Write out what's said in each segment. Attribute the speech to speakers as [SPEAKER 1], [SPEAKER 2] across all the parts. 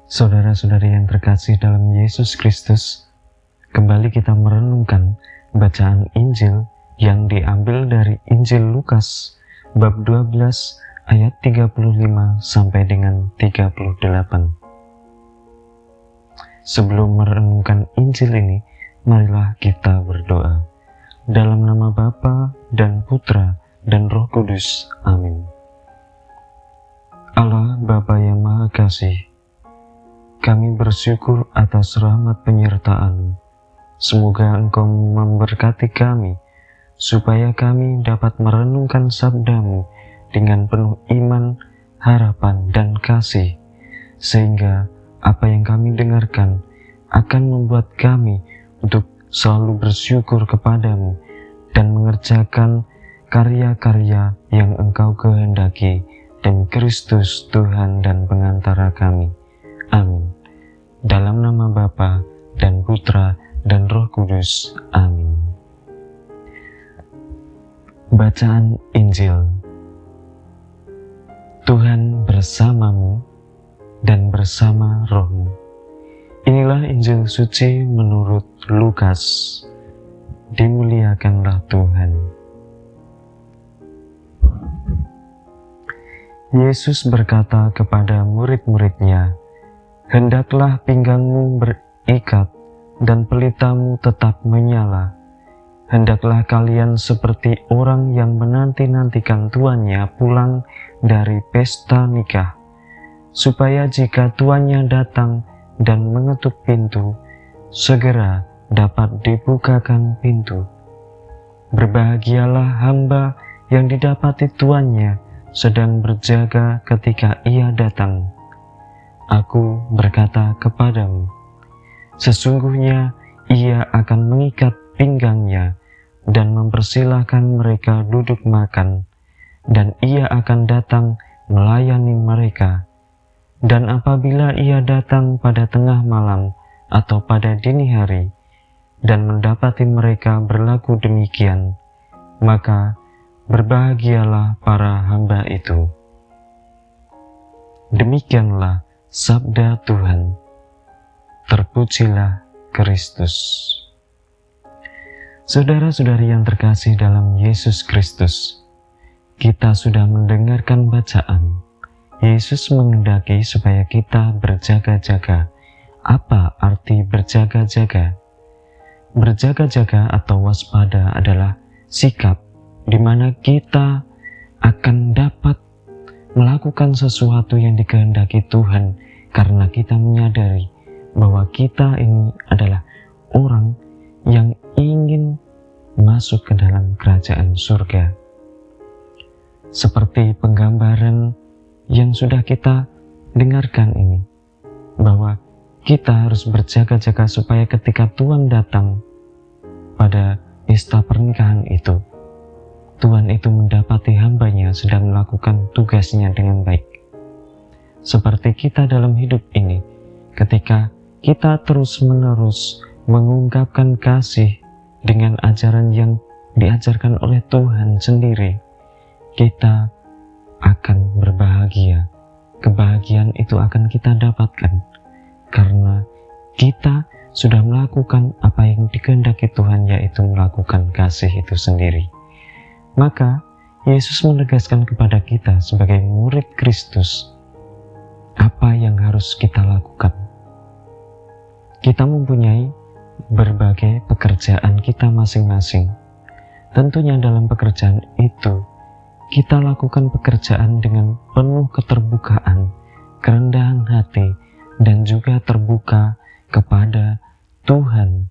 [SPEAKER 1] Saudara-saudari yang terkasih dalam Yesus Kristus, kembali kita merenungkan bacaan Injil yang diambil dari Injil Lukas bab 12 ayat 35 sampai dengan 38. Sebelum merenungkan Injil ini, marilah kita berdoa. Dalam nama Bapa dan Putra dan Roh Kudus. Amin. Allah Bapa yang Maha Kasih, kami bersyukur atas rahmat penyertaan. Semoga Engkau memberkati kami, supaya kami dapat merenungkan sabda-Mu dengan penuh iman, harapan, dan kasih, sehingga apa yang kami dengarkan akan membuat kami untuk selalu bersyukur kepadamu dan mengerjakan karya-karya yang Engkau kehendaki demi Kristus Tuhan dan pengantara kami. Amin. Dalam nama Bapa dan Putra dan Roh Kudus. Amin. Bacaan Injil. Tuhan bersamamu dan bersama rohmu. Inilah Injil suci menurut Lukas. Dimuliakanlah Tuhan. Yesus berkata kepada murid-muridnya, "Hendaklah pinggangmu berikat dan pelitamu tetap menyala. Hendaklah kalian seperti orang yang menanti-nantikan tuannya pulang dari pesta nikah, supaya jika tuannya datang dan mengetuk pintu, segera dapat dibukakan pintu. Berbahagialah hamba yang didapati tuannya sedang berjaga ketika ia datang. Aku berkata kepadamu, sesungguhnya ia akan mengikat pinggangnya dan mempersilahkan mereka duduk makan, dan ia akan datang melayani mereka. Dan apabila ia datang pada tengah malam atau pada dini hari, dan mendapati mereka berlaku demikian, maka berbahagialah para hamba itu." Demikianlah sabda Tuhan. Terpujilah Kristus. Saudara-saudari yang terkasih dalam Yesus Kristus, kita sudah mendengarkan bacaan. Yesus menghendaki supaya kita berjaga-jaga. Apa arti berjaga-jaga? Berjaga-jaga atau waspada adalah sikap di mana kita akan dapat melakukan sesuatu yang dikehendaki Tuhan karena kita menyadari bahwa kita ini adalah orang yang ingin masuk ke dalam kerajaan surga. Seperti penggambaran yang sudah kita dengarkan ini, bahwa kita harus berjaga-jaga supaya ketika Tuhan datang pada pesta pernikahan itu, Tuhan itu mendapati hambanya sedang melakukan tugasnya dengan baik. Seperti kita dalam hidup ini, ketika kita terus-menerus mengungkapkan kasih dengan ajaran yang diajarkan oleh Tuhan sendiri, kita akan berbahagia. Kebahagiaan itu akan kita dapatkan karena kita sudah melakukan apa yang dikehendaki Tuhan, yaitu melakukan kasih itu sendiri. Maka Yesus menegaskan kepada kita sebagai murid Kristus apa yang harus kita lakukan. Kita mempunyai berbagai pekerjaan kita masing-masing. Tentunya dalam pekerjaan itu kita lakukan pekerjaan dengan penuh keterbukaan, kerendahan hati, dan juga terbuka kepada Tuhan,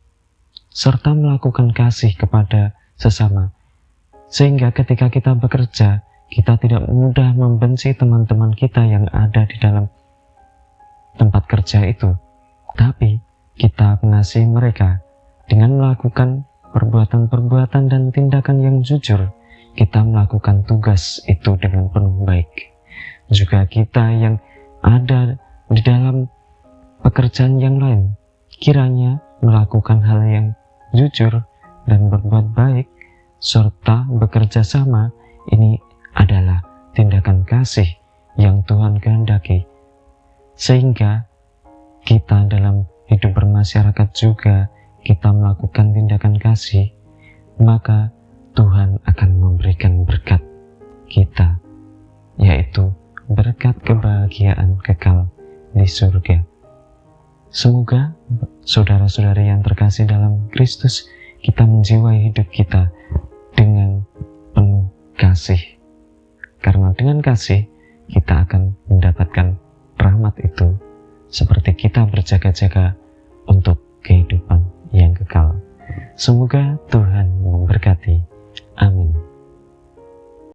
[SPEAKER 1] serta melakukan kasih kepada sesama. Sehingga ketika kita bekerja, kita tidak mudah membenci teman-teman kita yang ada di dalam tempat kerja itu, tapi kita mengasihi mereka dengan melakukan perbuatan-perbuatan dan tindakan yang jujur. Kita melakukan tugas itu dengan penuh baik. Juga kita yang ada di dalam pekerjaan yang lain, kiranya melakukan hal yang jujur dan berbuat baik, serta bekerja sama. Ini adalah tindakan kasih yang Tuhan kehendaki, sehingga kita dalam hidup bermasyarakat juga kita melakukan tindakan kasih, maka Tuhan akan memberikan berkat kita, yaitu berkat kebahagiaan kekal di surga. Semoga saudara-saudari yang terkasih dalam Kristus, kita menjiwai hidup kita dengan penuh kasih. Karena dengan kasih, kita akan mendapatkan rahmat itu, seperti kita berjaga-jaga untuk kehidupan yang kekal. Semoga Tuhan memberkati. Amin.